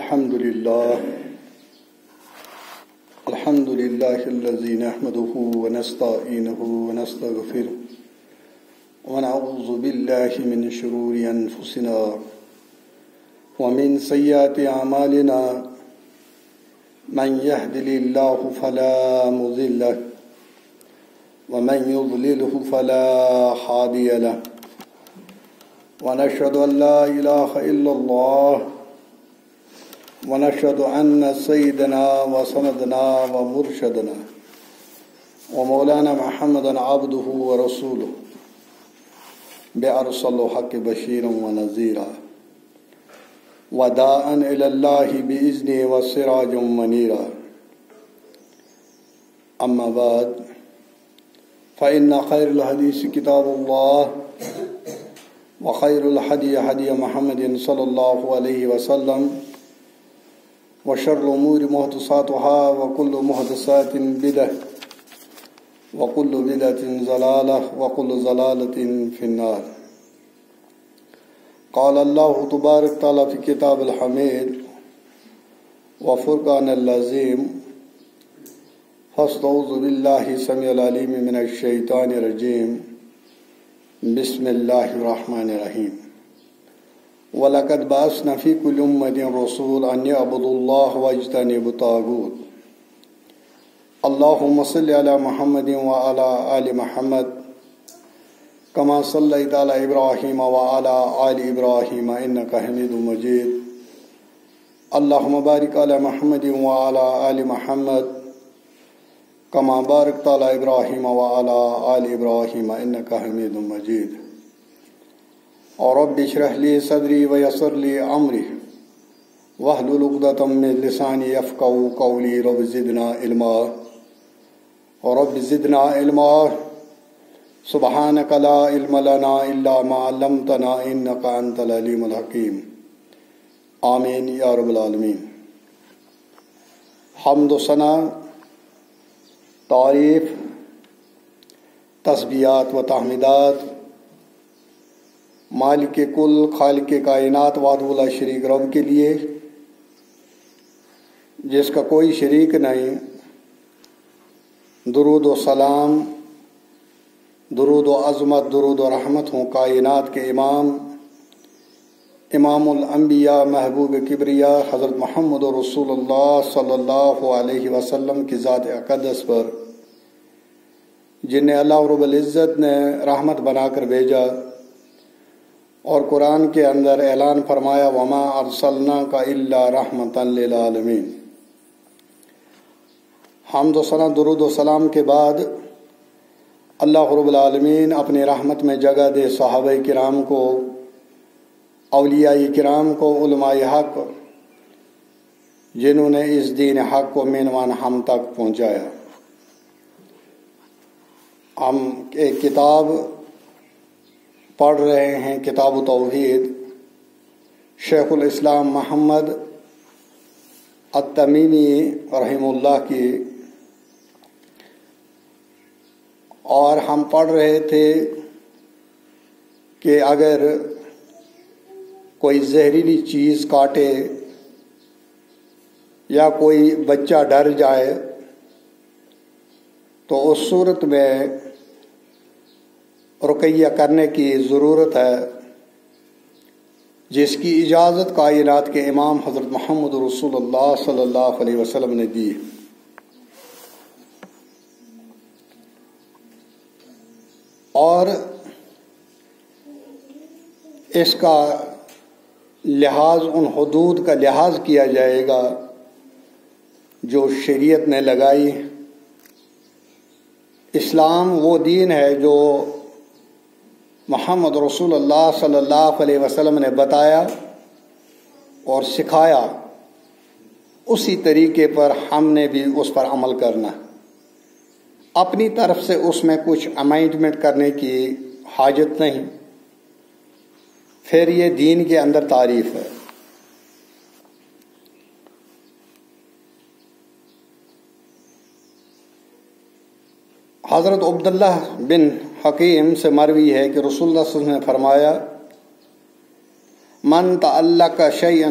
الحمد لله الذي نحمده ونستعينه ونستغفره ونعوذ بالله من شرور أنفسنا ومن سيئات أعمالنا من يهده الله فلا مضل له ومن يضلله فلا هادي له ونشهد أن لا إله إلا الله ونشهد أن سيدنا وسندنا ومرشدنا ومولانا محمدا عبده ورسوله بأرسل حق بشيرا ونذيرا وداعا إلى الله بإذنه وسراجا منيرا أما بعد فإن خير الحديث كتاب الله وخير الهدي هدي محمد صلى الله عليه وسلم وشر الأمور محدثاتها وكل محدثات بدعة وكل بدعة ضلالة وكل ضلالة في النار. قال الله تبارك تعالى في كتاب الحميد وفرقان العظيم فاستعوذ بالله السميع العليم من الشيطان الرجيم بسم الله الرحمن الرحيم. وَلَقَدْ بَعَثْنَا فِي كُلِّ أُمَّةٍ رَسُولًا أَنْ يَعْبُدُوا اللَّهَ وَاجْتَنِبُوا الطَّاغُوتَ. اللهم صل على محمد وعلى آل محمد كما صليت على إبراهيم وعلى آل إبراهيم إنك حميد مجيد. اللهم بارك على محمد وعلى آل محمد كما باركت على إبراهيم وعلى آل إبراهيم إنك حميد مجيد. رب اشرح لي صدري ويسر لي أمري واحلل عقدة من لساني يفقهوا قولي. رب زدنا علما سبحانك لا علم لنا إلا ما علمتنا إنك أنت العليم الحكيم. آمین یا رب العالمین. حمد و ثنا، تعریف، تسبیحات و تحمیدات مالک کل خالق کائنات وحدہ لا شریک رب کے لیے، جس کا کوئی شریک نہیں. درود و سلام، درود و عظمت، درود و رحمت ہوں کائنات کے امام الانبیاء، محبوب کبریا حضرت محمد رسول اللہ صلی اللہ علیہ وسلم کی ذات اقدس پر، جنہیں اللہ رب العزت نے رحمت بنا کر بھیجا اور قرآن کے اندر اعلان فرمایا وما ارسلناک الا رحمتا للعالمین. حمد و ثنا، درود و سلام کے بعد اللہ رب العالمین اپنی رحمت میں جگہ دے صحابہ کرام کو، اولیاء کرام کو، علماء حق، جنہوں نے اس دین حق کو مینوان ہم تک پہنچایا. ہم ایک کتاب پڑھ رہے ہیں، کتاب توحید، شیخ الاسلام محمد التمیمی رحمہ اللہ کی، اور ہم پڑھ رہے تھے کہ اگر کوئی زہریلی چیز کاٹے یا کوئی بچہ ڈر جائے تو اس صورت میں رقیہ کرنے کی ضرورت ہے، جس کی اجازت کائنات کے امام حضرت محمد رسول اللہ صلی اللہ علیہ وسلم نے دی. اور اس کا لحاظ، ان حدود کا لحاظ کیا جائے گا جو شریعت نے لگائی. اسلام وہ دین ہے جو محمد رسول اللہ صلی اللہ علیہ وسلم نے بتایا اور سکھایا، اسی طریقے پر ہم نے بھی اس پر عمل کرنا. اپنی طرف سے اس میں کچھ امینڈمنٹ کرنے کی حاجت نہیں. پھر یہ دین کے اندر تعریف ہے. حضرت عبداللہ بن حکیم سے مروی ہے کہ رسول اللہ صلی اللہ علیہ وسلم نے فرمایا من تعلق شیئا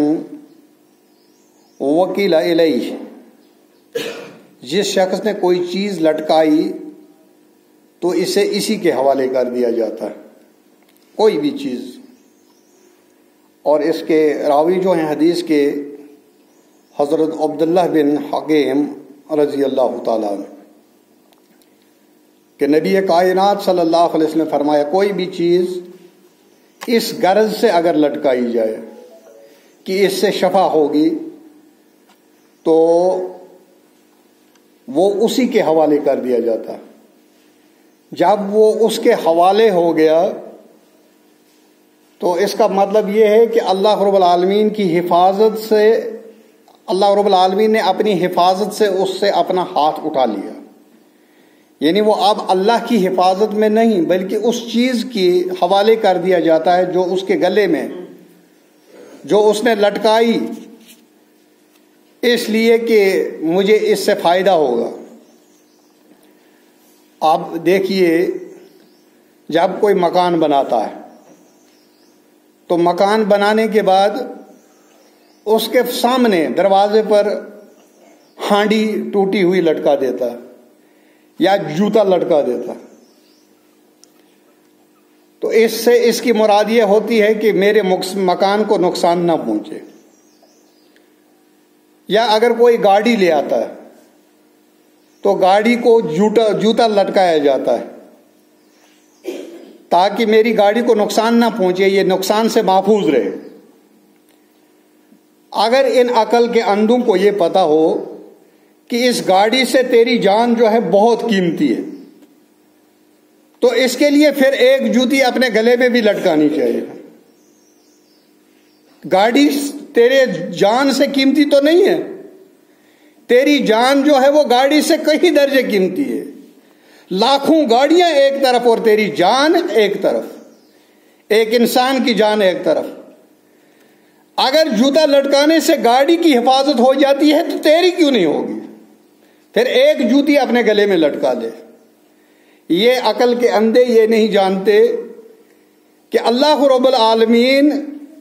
وکیل الیہ، جس شخص نے کوئی چیز لٹکائی تو اسے اسی کے حوالے کر دیا جاتا ہے، کوئی بھی چیز. اور اس کے راوی جو ہیں حدیث کے حضرت عبداللہ بن حکیم رضی اللہ تعالیٰ عنہ، کہ نبی کائنات صلی اللہ علیہ وسلم نے فرمایا کوئی بھی چیز اس غرض سے اگر لٹکائی جائے کہ اس سے شفا ہوگی تو وہ اسی کے حوالے کر دیا جاتا ہے. جب وہ اس کے حوالے ہو گیا تو اس کا مطلب یہ ہے کہ اللہ رب العالمین کی حفاظت سے، اللہ رب العالمین نے اپنی حفاظت سے اس سے اپنا ہاتھ اٹھا لیا. یعنی وہ اب اللہ کی حفاظت میں نہیں بلکہ اس چیز کی حوالے کر دیا جاتا ہے جو اس کے گلے میں، جو اس نے لٹکائی، اس لیے کہ مجھے اس سے فائدہ ہوگا. آپ دیکھیے جب کوئی مکان بناتا ہے تو مکان بنانے کے بعد اس کے سامنے دروازے پر ہانڈی ٹوٹی ہوئی لٹکا دیتا ہے یا جوتا لٹکا دیتا. تو اس سے اس کی مراد یہ ہوتی ہے کہ میرے مکان کو نقصان نہ پہنچے. یا اگر کوئی گاڑی لے آتا ہے تو گاڑی کو جوتا لٹکایا جاتا ہے تاکہ میری گاڑی کو نقصان نہ پہنچے، یہ نقصان سے محفوظ رہے. اگر ان عقل کے اندھوں کو یہ پتا ہو کہ اس گاڑی سے تیری جان جو ہے بہت قیمتی ہے تو اس کے لیے پھر ایک جوتی اپنے گلے میں بھی لٹکانی چاہیے. گاڑی تیرے جان سے قیمتی تو نہیں ہے، تیری جان جو ہے وہ گاڑی سے کئی درجے قیمتی ہے. لاکھوں گاڑیاں ایک طرف اور تیری جان ایک طرف، ایک انسان کی جان ایک طرف. اگر جوتا لٹکانے سے گاڑی کی حفاظت ہو جاتی ہے تو تیری کیوں نہیں ہوگی؟ پھر ایک جوتی اپنے گلے میں لٹکا دے. یہ عقل کے اندھے یہ نہیں جانتے کہ اللہ رب العالمین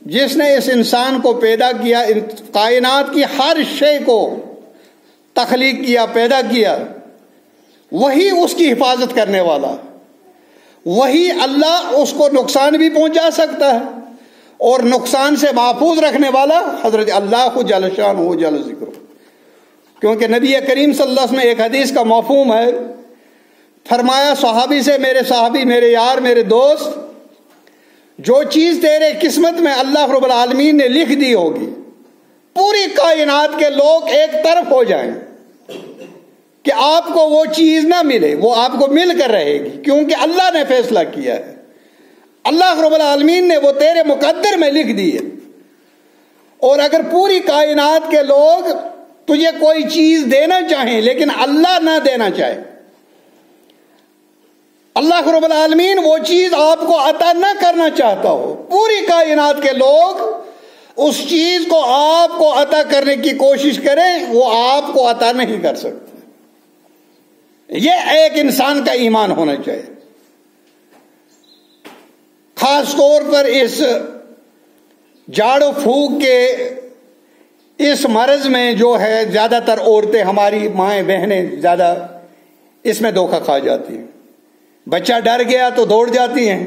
جس نے اس انسان کو پیدا کیا، کائنات کی ہر شے کو تخلیق کیا، پیدا کیا، وہی اس کی حفاظت کرنے والا، وہی اللہ اس کو نقصان بھی پہنچا سکتا ہے اور نقصان سے محفوظ رکھنے والا حضرت اللہ جل شانہ جل ذکرہ. کیونکہ نبی کریم صلی اللہ علیہ وسلم ایک حدیث کا مفہوم ہے، فرمایا صحابی سے، میرے صحابی، میرے یار، میرے دوست، جو چیز تیرے قسمت میں اللہ رب العالمین نے لکھ دی ہوگی، پوری کائنات کے لوگ ایک طرف ہو جائیں کہ آپ کو وہ چیز نہ ملے، وہ آپ کو مل کر رہے گی کیونکہ اللہ نے فیصلہ کیا ہے، اللہ رب العالمین نے وہ تیرے مقدر میں لکھ دی ہے. اور اگر پوری کائنات کے لوگ تجھے کوئی چیز دینا چاہیں لیکن اللہ نہ دینا چاہے، اللہ رب العالمین وہ چیز آپ کو عطا نہ کرنا چاہتا ہو، پوری کائنات کے لوگ اس چیز کو آپ کو عطا کرنے کی کوشش کریں، وہ آپ کو عطا نہیں کر سکتے. یہ ایک انسان کا ایمان ہونا چاہیے. خاص طور پر اس جھاڑ و پھونک کے اس مرض میں جو ہے زیادہ تر عورتیں، ہماری مائیں بہنیں زیادہ اس میں دھوکہ کھا جاتی ہیں. بچہ ڈر گیا تو دوڑ جاتی ہیں.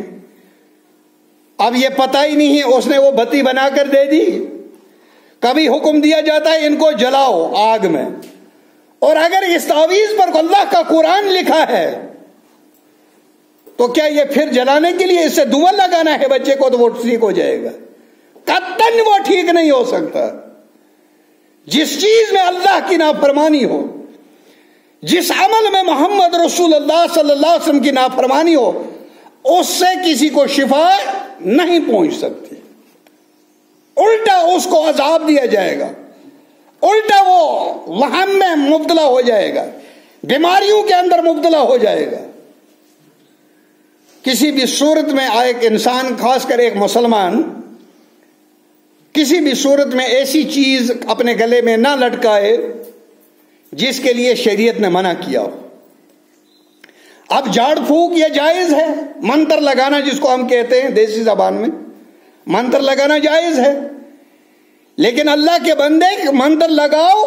اب یہ پتہ ہی نہیں ہے، اس نے وہ بتی بنا کر دے دی. کبھی حکم دیا جاتا ہے ان کو جلاؤ آگ میں، اور اگر اس تعویذ پر اللہ کا قرآن لکھا ہے تو کیا یہ پھر جلانے کے لیے اس سے دھواں لگانا ہے بچے کو تو وہ ٹھیک ہو جائے گا؟ قطعاً وہ ٹھیک نہیں ہو سکتا. جس چیز میں اللہ کی نافرمانی ہو، جس عمل میں محمد رسول اللہ صلی اللہ علیہ وسلم کی نافرمانی ہو، اس سے کسی کو شفا نہیں پہنچ سکتی. الٹا اس کو عذاب دیا جائے گا، الٹا وہ وہم میں مبتلا ہو جائے گا، بیماریوں کے اندر مبتلا ہو جائے گا. کسی بھی صورت میں ایک انسان، خاص کر ایک مسلمان، کسی بھی صورت میں ایسی چیز اپنے گلے میں نہ لٹکائے جس کے لیے شریعت نے منع کیا ہو. اب جھاڑ پھونک یہ جائز ہے، منتر لگانا جس کو ہم کہتے ہیں دیسی زبان میں، منتر لگانا جائز ہے، لیکن اللہ کے بندے منتر لگاؤ،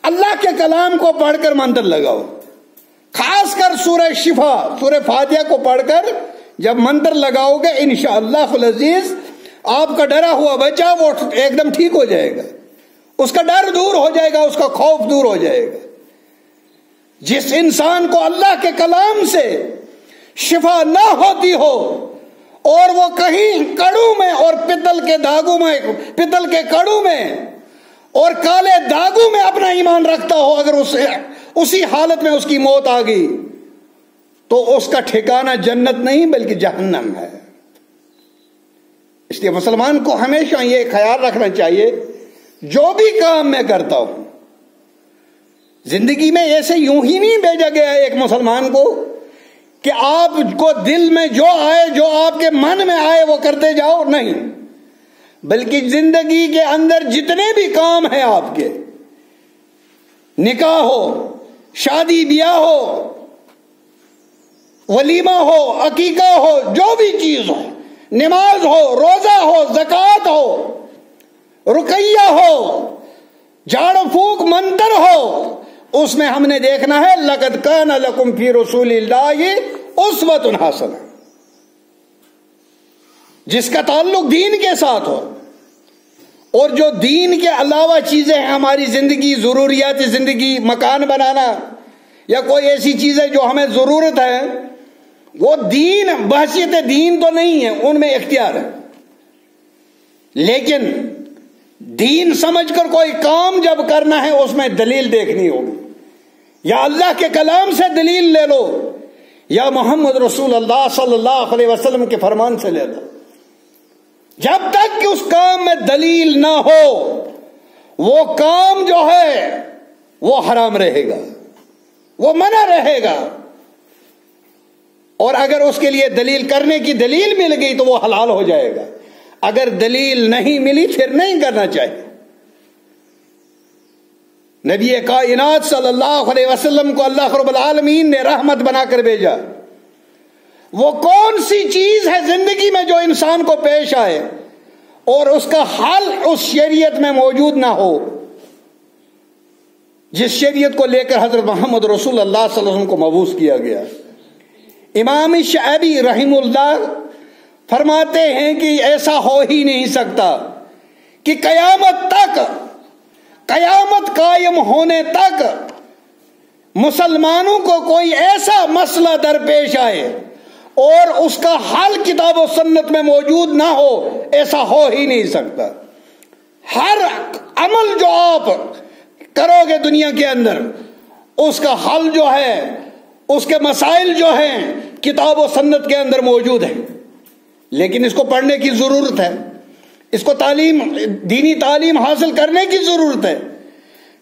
اللہ کے کلام کو پڑھ کر منتر لگاؤ، خاص کر سورہ شفا، سورہ فاتحہ کو پڑھ کر جب منتر لگاؤ گے انشاءاللہ العزیز آپ کا ڈرا ہوا بچہ وہ ایک دم ٹھیک ہو جائے گا، اس کا ڈر دور ہو جائے گا، اس کا خوف دور ہو جائے گا۔ جس انسان کو اللہ کے کلام سے شفا نہ ہوتی ہو اور وہ کہیں کڑو میں اور پتل کے داغوں میں، پتل کے کڑو میں اور کالے داغوں میں اپنا ایمان رکھتا ہو، اگر اسی حالت میں اس کی موت آ گئی تو اس کا ٹھکانہ جنت نہیں بلکہ جہنم ہے۔ اس لیے مسلمان کو ہمیشہ یہ خیال رکھنا چاہیے جو بھی کام میں کرتا ہوں زندگی میں ایسے یوں ہی نہیں بھیجا گیا ہے ایک مسلمان کو کہ آپ کو دل میں جو آئے، جو آپ کے من میں آئے وہ کرتے جاؤ، نہیں، بلکہ زندگی کے اندر جتنے بھی کام ہیں آپ کے، نکاح ہو، شادی بیاہ ہو، ولیمہ ہو، عقیقہ ہو، جو بھی چیز ہو، نماز ہو، روزہ ہو، زکوٰۃ ہو، رقیہ ہو، جھاڑ پھونک منتر ہو، اس میں ہم نے دیکھنا ہے لقد کان لکم فی رسول اللہ اسوۃ حسنہ، جس کا تعلق دین کے ساتھ ہو، اور جو دین کے علاوہ چیزیں ہیں ہماری زندگی، ضروریات زندگی، مکان بنانا یا کوئی ایسی چیزیں جو ہمیں ضرورت ہے، وہ دین بحثیت دین تو نہیں ہے، ان میں اختیار ہے، لیکن دین سمجھ کر کوئی کام جب کرنا ہے اس میں دلیل دیکھنی ہوگی، یا اللہ کے کلام سے دلیل لے لو یا محمد رسول اللہ صلی اللہ علیہ وسلم کے فرمان سے لے لو۔ جب تک کہ اس کام میں دلیل نہ ہو وہ کام جو ہے وہ حرام رہے گا، وہ منع رہے گا، اور اگر اس کے لیے دلیل کرنے کی دلیل مل گئی تو وہ حلال ہو جائے گا، اگر دلیل نہیں ملی پھر نہیں کرنا چاہیے۔ نبی کائنات صلی اللہ علیہ وسلم کو اللہ رب العالمین نے رحمت بنا کر بھیجا۔ وہ کون سی چیز ہے زندگی میں جو انسان کو پیش آئے اور اس کا حل اس شریعت میں موجود نہ ہو، جس شریعت کو لے کر حضرت محمد رسول اللہ صلی اللہ علیہ وسلم کو مبعوث کیا گیا؟ امام شعبی رحم اللہ فرماتے ہیں کہ ایسا ہو ہی نہیں سکتا کہ قیامت قائم ہونے تک مسلمانوں کو کوئی ایسا مسئلہ درپیش آئے اور اس کا حل کتاب و سنت میں موجود نہ ہو، ایسا ہو ہی نہیں سکتا۔ ہر عمل جو آپ کرو گے دنیا کے اندر اس کا حل جو ہے، اس کے مسائل جو ہیں کتاب و سنت کے اندر موجود ہیں، لیکن اس کو پڑھنے کی ضرورت ہے، اس کو دینی تعلیم حاصل کرنے کی ضرورت ہے۔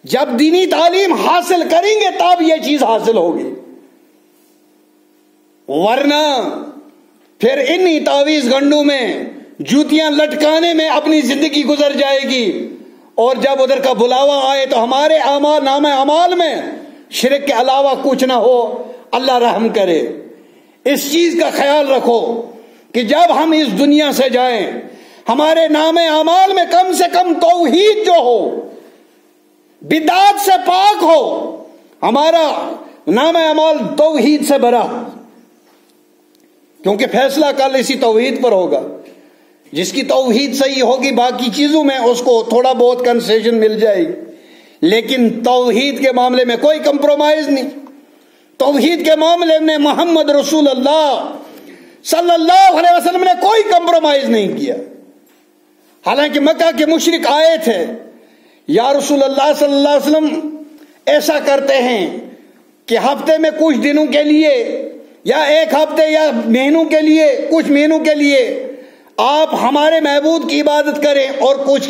جب دینی تعلیم حاصل کریں گے تب یہ چیز حاصل ہوگی، ورنہ پھر انہی تعویذ گنڈوں میں جوتیاں لٹکانے میں اپنی زندگی گزر جائے گی، اور جب ادھر کا بلاوا آئے تو ہمارے نام اعمال میں شرک کے علاوہ کچھ نہ ہو۔ اللہ رحم کرے۔ اس چیز کا خیال رکھو کہ جب ہم اس دنیا سے جائیں ہمارے نام اعمال میں کم سے کم توحید جو ہو، بدعات سے پاک ہو، ہمارا نام اعمال توحید سے بھرا، کیونکہ فیصلہ کل اسی توحید پر ہوگا۔ جس کی توحید صحیح ہوگی باقی چیزوں میں اس کو تھوڑا بہت کنسیشن مل جائے گی، لیکن توحید کے معاملے میں کوئی کمپرومائز نہیں۔ توحید کے معاملے میں محمد رسول اللہ صلی اللہ علیہ وسلم نے کوئی کمپرومائز نہیں کیا۔ حالانکہ مکہ کے مشرک آئے تھے، یا رسول اللہ صلی اللہ علیہ وسلم ایسا کرتے ہیں کہ ہفتے میں کچھ دنوں کے لیے یا ایک ہفتے یا مہینوں کے لیے، کچھ مہینوں کے لیے آپ ہمارے معبود کی عبادت کریں اور کچھ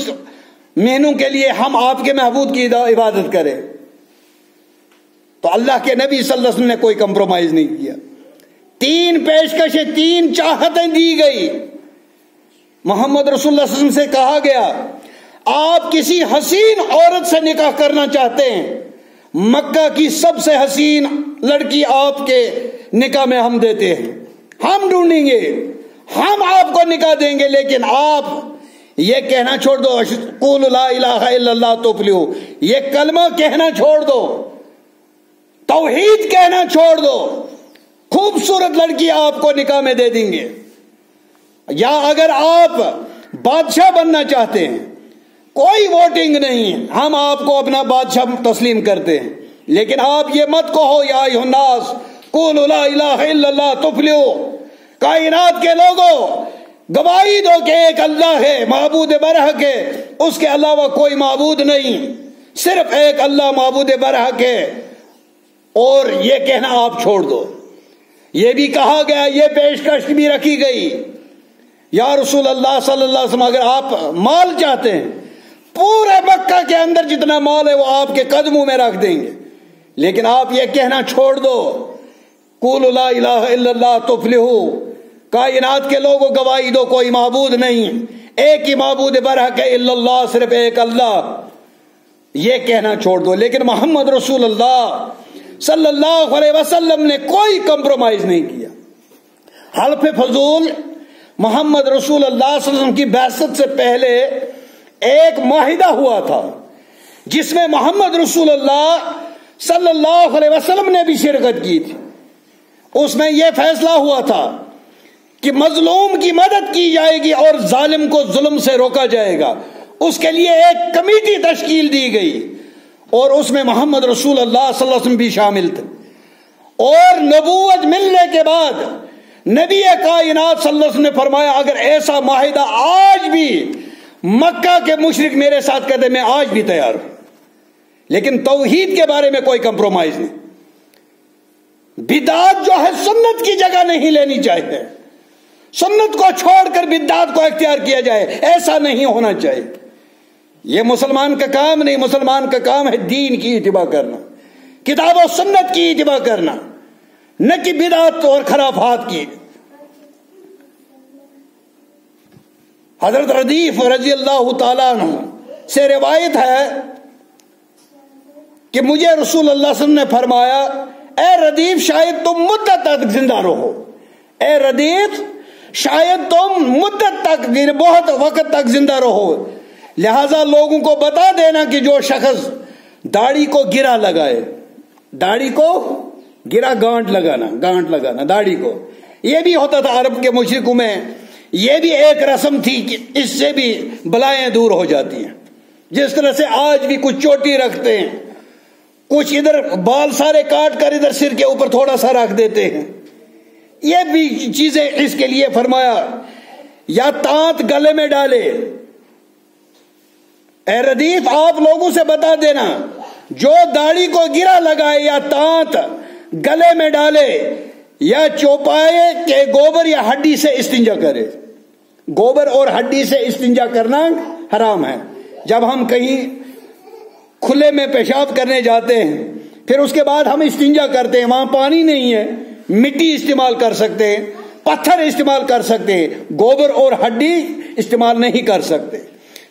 مہینوں کے لیے ہم آپ کے معبود کی عبادت کریں۔ تو اللہ کے نبی صلی اللہ علیہ وسلم نے کوئی کمپرومائز نہیں کیا۔ 3 پیشکشیں، 3 چاہتیں دی گئی۔ محمد رسول اللہ صلی اللہ علیہ وسلم سے کہا گیا آپ کسی حسین عورت سے نکاح کرنا چاہتے ہیں، مکہ کی سب سے حسین لڑکی آپ کے نکاح میں ہم دیتے ہیں، ہم ڈھونڈیں گے، ہم آپ کو نکاح دیں گے، لیکن آپ یہ کہنا چھوڑ دو، قولوا لا الہ الا اللہ تفلحوا، یہ کلمہ کہنا چھوڑ دو، توحید کہنا چھوڑ دو، خوبصورت لڑکی آپ کو نکاح میں دے دیں گے۔ یا اگر آپ بادشاہ بننا چاہتے ہیں، کوئی ووٹنگ نہیں ہے، ہم آپ کو اپنا بادشاہ تسلیم کرتے ہیں، لیکن آپ یہ مت کہو یا ایھا الناس قولوا لا الہ الا اللہ تفلحوا، کائنات کے لوگوں گواہی دو کہ ایک اللہ ہے، معبود برحق ہے، اس کے علاوہ کوئی معبود نہیں، صرف ایک اللہ معبود برحق ہے، اور یہ کہنا آپ چھوڑ دو۔ یہ بھی کہا گیا، یہ پیشکش بھی رکھی گئی، یا رسول اللہ صلی اللہ علیہ وسلم اگر آپ مال چاہتے ہیں، پورے مکہ کے اندر جتنا مال ہے وہ آپ کے قدموں میں رکھ دیں گے، لیکن آپ یہ کہنا چھوڑ دو قولوا لا الہ الا اللہ تفلحوا، کائنات کے لوگوں گواہی دو کوئی معبود نہیں، ایک ہی معبود برحق ہے الا اللہ، صرف ایک اللہ، یہ کہنا چھوڑ دو۔ لیکن محمد رسول اللہ صلی اللہ علیہ وسلم نے کوئی کمپرومائز نہیں کیا۔ حلف فضول محمد رسول اللہ صلی اللہ علیہ وسلم کی بعثت سے پہلے ایک معاہدہ ہوا تھا، جس میں محمد رسول اللہ صلی اللہ علیہ وسلم نے بھی شرکت کی تھی۔ اس میں یہ فیصلہ ہوا تھا کہ مظلوم کی مدد کی جائے گی اور ظالم کو ظلم سے روکا جائے گا، اس کے لیے ایک کمیٹی تشکیل دی گئی، اور اس میں محمد رسول اللہ صلی اللہ علیہ وسلم بھی شامل تھے۔ اور نبوت ملنے کے بعد نبی کائنات صلی اللہ علیہ وسلم نے فرمایا اگر ایسا معاہدہ آج بھی مکہ کے مشرک میرے ساتھ کہتے میں آج بھی تیار ہوں، لیکن توحید کے بارے میں کوئی کمپرومائز نہیں۔ بدعت جو ہے سنت کی جگہ نہیں لینی چاہیے، سنت کو چھوڑ کر بدعت کو اختیار کیا جائے، ایسا نہیں ہونا چاہیے۔ یہ مسلمان کا کام نہیں، مسلمان کا کام ہے دین کی اتباع کرنا، کتاب و سنت کی اتباع کرنا، نہ کہ بدعت اور خرافات کی۔ حضرت ردیف رضی اللہ تعالیٰ عنہ سے روایت ہے کہ مجھے رسول اللہ صلی اللہ علیہ وسلم نے فرمایا اے ردیف شاید تم مدت تک زندہ رہو، اے ردیف شاید تم مدت تک بہت وقت تک زندہ رہو، لہذا لوگوں کو بتا دینا کہ جو شخص داڑھی کو گرا لگائے، داڑھی کو گرا گانٹ لگانا داڑھی کو، یہ بھی ہوتا تھا عرب کے مشرکوں میں، یہ بھی ایک رسم تھی کہ اس سے بھی بلائیں دور ہو جاتی ہیں۔ جس طرح سے آج بھی کچھ چوٹی رکھتے ہیں، کچھ ادھر بال سارے کاٹ کر ادھر سر کے اوپر تھوڑا سا رکھ دیتے ہیں، یہ بھی چیزیں اس کے لیے فرمایا۔ یا تانت گلے میں ڈالے، اے ردیف آپ لوگوں سے بتا دینا جو داڑھی کو گرا لگائے یا تانت گلے میں ڈالے یا چوپائے کہ گوبر یا ہڈی سے استنجا کرے۔ گوبر اور ہڈی سے استنجا کرنا حرام ہے۔ جب ہم کہیں کھلے میں پیشاب کرنے جاتے ہیں پھر اس کے بعد ہم استنجا کرتے ہیں، وہاں پانی نہیں ہے، مٹی استعمال کر سکتے ہیں، پتھر استعمال کر سکتے ہیں، گوبر اور ہڈی استعمال نہیں کر سکتے،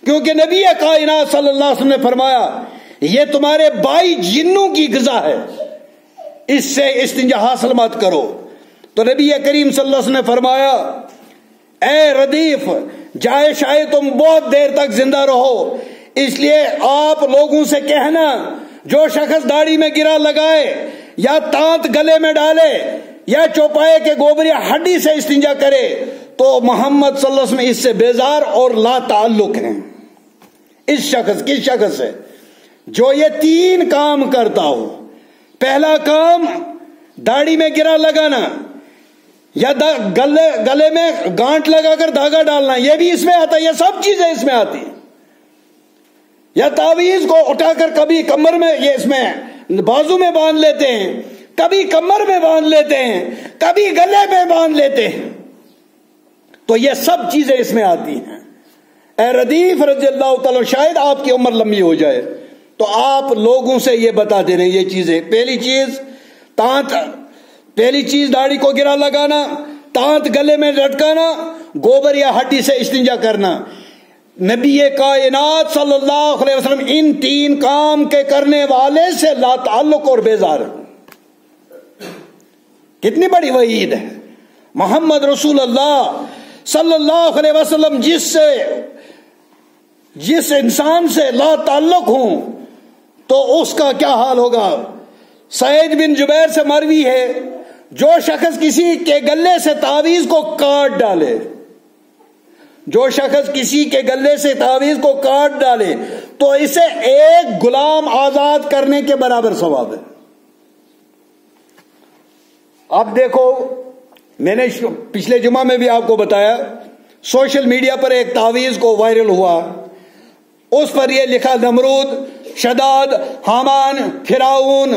کیونکہ نبی کائنات صلی اللہ علیہ وسلم نے فرمایا یہ تمہارے بائی جنوں کی غذا ہے، اس سے استنجا حاصل مت کرو۔ تو نبی کریم صلی اللہ علیہ وسلم نے فرمایا اے ردیف جائے شاید تم بہت دیر تک زندہ رہو، اس لیے آپ لوگوں سے کہنا جو شخص داڑھی میں گرا لگائے یا تانت گلے میں ڈالے یا چوپائے کے گوبر یا ہڈی سے استنجا کرے تو محمد صلی اللہ علیہ وسلم اس سے بیزار اور لا تعلق ہیں۔ اس شخص کس شخص ہے جو یہ تین کام کرتا ہو؟ پہلا کام داڑھی میں گرا لگانا یا گلے میں گانٹ لگا کر دھاگا ڈالنا، یہ بھی اس میں آتا ہے، یہ سب چیزیں اس میں آتی ہیں۔ یا تعویذ کو اٹھا کر کبھی کمر میں، یہ اس میں بازو میں باندھ لیتے ہیں، کبھی کمر میں باندھ لیتے ہیں، کبھی گلے میں باندھ لیتے ہیں، تو یہ سب چیزیں اس میں آتی ہیں۔ اے ردیف رضی اللہ تعالی شاید آپ کی عمر لمبی ہو جائے تو آپ لوگوں سے یہ بتا دے رہے ہیں یہ چیزیں۔ پہلی چیز داڑھی کو گرا لگانا، تانت گلے میں لٹکانا، گوبر یا ہڈی سے استنجا کرنا۔ نبی کائنات صلی اللہ علیہ وسلم ان تین کام کے کرنے والے سے لا تعلق اور بیزار۔ کتنی بڑی وعید ہے۔ محمد رسول اللہ صلی اللہ علیہ وسلم جس سے جس انسان سے لا تعلق ہوں تو اس کا کیا حال ہوگا. سعید بن جبیر سے مروی ہے جو شخص کسی کے گلے سے تعویذ کو کاٹ ڈالے، جو شخص کسی کے گلے سے تعویذ کو کاٹ ڈالے تو اسے ایک غلام آزاد کرنے کے برابر ثواب ہے. اب دیکھو، میں نے پچھلے جمعہ میں بھی آپ کو بتایا، سوشل میڈیا پر ایک تعویذ کو وائرل ہوا، اس پر یہ لکھا نمرود، شداد، حامان، فرعون،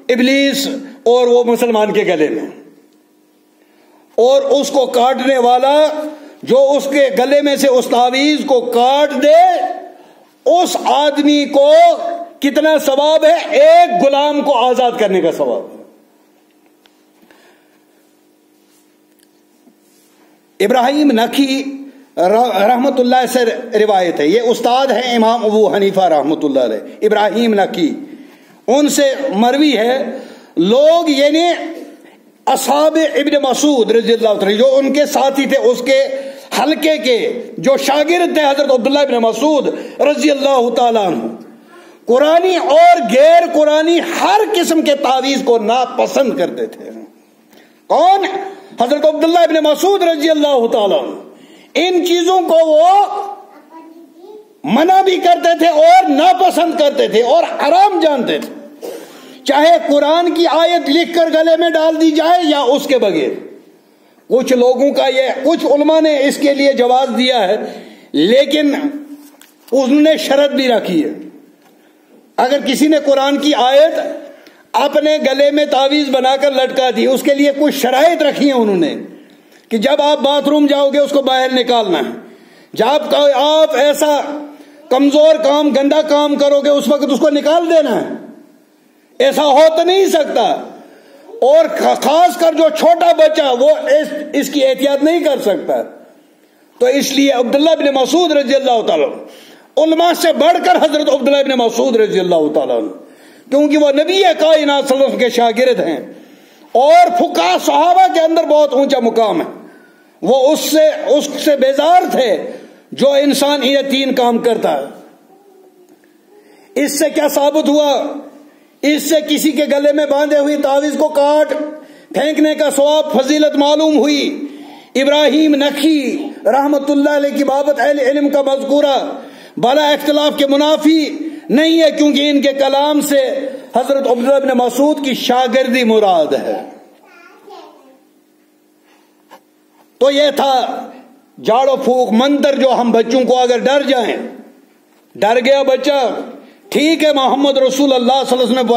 ابلیس اور وہ مسلمان کے گلے میں، اور اس کو کاٹنے والا جو اس کے گلے میں سے اس تعویذ کو کاٹ دے اس آدمی کو کتنا ثواب ہے؟ ایک غلام کو آزاد کرنے کا ثواب ہے. ابراہیم نخعی رحمت اللہ سے روایت ہے، یہ استاد ہیں امام ابو حنیفہ رحمت اللہ علیہ، ابراہیم نخعی، ان سے مروی ہے لوگ یعنی اصحاب ابن مسعود رضی اللہ عنہ جو ان کے ساتھی تھے، اس کے حلقے کے جو شاگرد تھے حضرت عبداللہ ابن مسعود رضی اللہ تعالیٰ عنہ، قرآنی اور غیر قرآنی ہر قسم کے تعویذ کو ناپسند کرتے تھے. کون؟ حضرت عبداللہ ابن مسعود رضی اللہ تعالیٰ عنہ. ان چیزوں کو وہ منع بھی کرتے تھے اور ناپسند کرتے تھے اور حرام جانتے تھے، چاہے قرآن کی آیت لکھ کر گلے میں ڈال دی جائے یا اس کے بغیر. کچھ لوگوں کا کچھ علماء نے اس کے لیے جواز دیا ہے، لیکن انہوں نے شرط بھی رکھی ہے. اگر کسی نے قرآن کی آیت اپنے گلے میں تعویذ بنا کر لٹکا دی، اس کے لیے کچھ شرائط رکھی ہیں انہوں نے کہ جب آپ باتھ روم جاؤ گے اس کو باہر نکالنا ہے، جب آپ ایسا کمزور کام گندا کام کرو گے اس وقت اس کو نکال دینا ہے. ایسا ہو تو نہیں سکتا. اور خاص کر جو چھوٹا بچہ وہ اس کی احتیاط نہیں کر سکتا. تو اس لیے عبداللہ بن مسعود رضی اللہ تعالیٰ علماء سے بڑھ کر حضرت عبداللہ بن مسعود رضی اللہ تعالیٰ کیونکہ وہ نبی کائنات صلی اللہ علیہ وسلم کے شاگرد ہیں اور فقہاء صحابہ کے اندر بہت اونچا مقام ہے، وہ اس سے بیزار تھے جو انسان یہ تین کام کرتا ہے. اس سے کیا ثابت ہوا؟ اس سے کسی کے گلے میں باندھے ہوئی تعویذ کو کاٹ پھینکنے کا ثواب فضیلت معلوم ہوئی. ابراہیم نخعی رحمت اللہ علیہ کی بابت اہل علم کا مذکورہ بلا اختلاف کے منافی نہیں ہے، کیونکہ ان کے کلام سے حضرت عبداللہ بن مسعود کی شاگردی مراد ہے. تو یہ تھا جاڑو پھونک منتر جو ہم بچوں کو اگر ڈر جائیں، ڈر گیا بچہ ٹھیک ہے، محمد رسول اللہ صلی اللہ علیہ وسلم